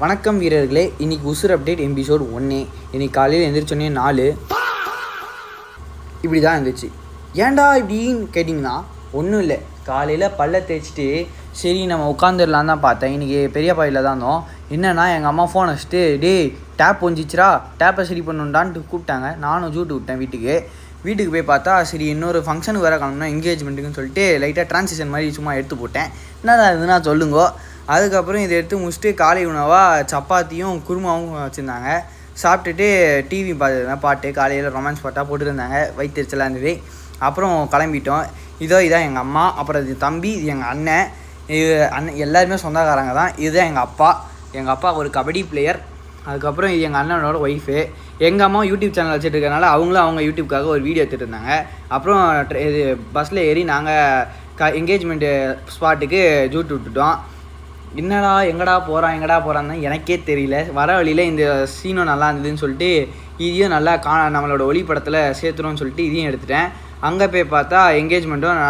வணக்கம் வீரர்களே, இன்றைக்கி உசுர் அப்டேட் எபிசோட் 1. இன்றைக்கி காலையில் எழுந்திரிச்சோன்னே 4 இப்படி தான் இருந்துச்சு. ஏன்டா இப்படின்னு கேட்டிங்கன்னா ஒன்றும் இல்லை. காலையில் பல்ல தேய்ச்சிட்டு சரி நம்ம உட்காந்துடலாம் தான் பார்த்தேன். இன்றைக்கி பெரியப்பாயில் தான் இருந்தோம். என்னென்னா எங்கள் அம்மா ஃபோன் வச்சுட்டு டேப் ஒஞ்சிச்சிரா, டேப்பை சரி பண்ணுண்டான்ட்டு கூப்பிட்டாங்க. நானும் ஜூட்டு விட்டேன். வீட்டுக்கு போய் பார்த்தா சரி இன்னொரு ஃபங்க்ஷனுக்கு வேறு கிளம்புனா என்கேஜ்மெண்ட்டுக்குன்னு சொல்லிட்டு லைட்டாக ட்ரான்சிஷன் மாதிரி சும்மா எடுத்து போட்டேன். என்னதான் இதுனா சொல்லுங்கோ. அதுக்கப்புறம் இதை எடுத்து முடிச்சுட்டு காலை உணவாக சப்பாத்தியும் குருமாவும் வச்சுருந்தாங்க. சாப்பிட்டுட்டு டிவி பார்த்துருந்தேன். பாட்டு காலையில் ரொமான்ஸ் பாட்டாக போட்டுருந்தாங்க. வயிற்றுச்சலாக இருந்தது. அப்புறம் கிளம்பிட்டோம். இதான் எங்கள் அம்மா, அப்புறம் இது தம்பி, இது எங்கள் அண்ணன் எல்லாருமே சொந்தக்காரங்க தான். இதுதான் எங்கள் அப்பா ஒரு கபடி பிளேயர். அதுக்கப்புறம் இது எங்கள் அண்ணனோட ஒய்ஃபு. எங்கள் அம்மா யூடியூப் சேனல் வச்சுட்டு இருக்கனால அவங்களும் அவங்க யூடியூப்காக ஒரு வீடியோ எடுத்துகிட்டு இருந்தாங்க. அப்புறம் இது பஸ்ஸில் ஏறி நாங்கள் என்கேஜ்மெண்ட்டு ஸ்பாட்டுக்கு ஜூட்டு விட்டுட்டோம். எங்கடா போகிறான்னு எனக்கே தெரியல. வர வழியில் இந்த சீனும் நல்லா இருந்ததுன்னு சொல்லிட்டு இதையும் நல்லா நம்மளோட ஒளிப்படத்தில் சேர்த்துறோன்னு சொல்லிட்டு இதையும் எடுத்துட்டேன். அங்கே போய் பார்த்தா என்கேஜ்மெண்ட்டும்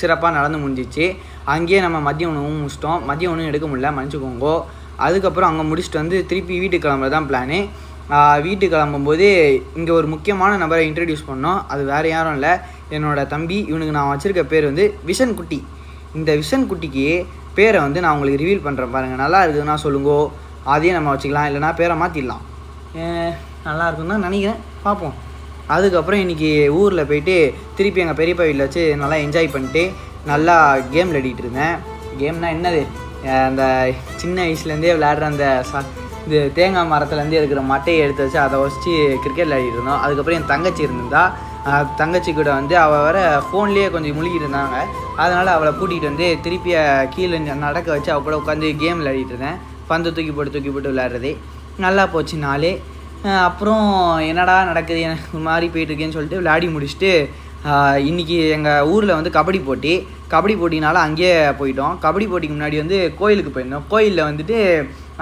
சிறப்பாக நடந்து முடிஞ்சிச்சு. அங்கேயே நம்ம மதிய உணவும் முடிச்சிட்டோம். மதிய உணவும் எடுக்க முடியல, மன்னிச்சுக்கோங்கோ. அதுக்கப்புறம் அங்கே முடிச்சுட்டு வந்து திருப்பி வீட்டுக்கு கிளம்புறது தான் பிளானு. வீட்டுக்கு கிளம்பும்போது இங்கே ஒரு முக்கியமான நபரை இன்ட்ரடியூஸ் பண்ணோம். அது வேறு யாரும் இல்லை, என்னோடய தம்பி. இவனுக்கு நான் வச்சுருக்க பேர் வந்து விஷன் குட்டி. இந்த விஷன் குட்டிக்கு பேரை வந்து நான் உங்களுக்கு ரிவீல் பண்ணுறேன் பாருங்கள். நல்லா இருக்குதுன்னா சொல்லுங்கோ, அதையே நம்ம வச்சுக்கலாம். இல்லைனா பேரை மாற்றிடலாம். நல்லா இருக்குன்னு தான் நினைக்கிறேன், பார்ப்போம். அதுக்கப்புறம் இன்றைக்கி ஊரில் போயிட்டு திருப்பி எங்கள் பெரியப்பா வீட்டில் வச்சு நல்லா என்ஜாய் பண்ணிட்டு நல்லா கேம் விளையாடிட்டு இருந்தேன். கேம்னால் என்னது, அந்த சின்ன வயசுலேருந்தே விளையாடுற அந்த இது தேங்காய் மரத்துலேருந்தே இருக்கிற மட்டையை எடுத்து வச்சு அதை வச்சு கிரிக்கெட் விளையாடிட்டு இருந்தோம். அதுக்கப்புறம் என் தங்கச்சி இருந்திருந்தா. தங்கச்சி கூட வந்து அவள் வேறு ஃபோன்லேயே கொஞ்சம் முழுகிட்டு இருந்தாங்க. அதனால் அவளை கூட்டிகிட்டு வந்து திருப்பி கீழே நடக்க வச்சு அவள் கூட உட்காந்து கேம் விளையாடிட்டு இருந்தேன். பந்து தூக்கி போட்டு விளையாடுறது நல்லா போச்சு நாளே. அப்புறம் என்னடா நடக்குது, எனக்கு ஒரு மாதிரி போயிட்டுருக்கேன்னு சொல்லிட்டு விளையாடி முடிச்சுட்டு இன்றைக்கி எங்கள் ஊரில் வந்து கபடி போட்டினால அங்கேயே போயிட்டோம். கபடி போட்டிக்கு முன்னாடி வந்து கோயிலுக்கு போயிருந்தோம். கோயிலில் வந்துட்டு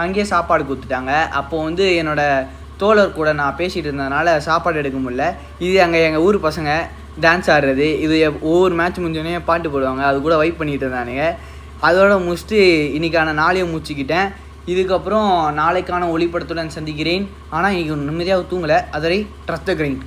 அங்கேயே சாப்பாடு கொடுத்துட்டாங்க. அப்போது வந்து என்னோடய தோழர் கூட நான் பேசிகிட்டு இருந்ததுனால சாப்பாடு எடுக்க முடியல. இது அங்கே எங்கள் ஊர் பசங்க டான்ஸ் ஆடுறது, இது ஒவ்வொரு மேட்ச் முடிஞ்சோடனே பாட்டு போடுவாங்க. அது கூட வைப் பண்ணிகிட்டு இருந்தானுங்க. அதோட முடிச்சுட்டு இன்றைக்கான நாளையும் முடிச்சுக்கிட்டேன். இதுக்கப்புறம் நாளைக்கான ஒளிப்படத்துடன் சந்திக்கிறேன். ஆனால் இன்றைக்கி நிம்மதியாக தூங்கலை. அதரை ட்ரஸ்ட் த கிரைண்ட்.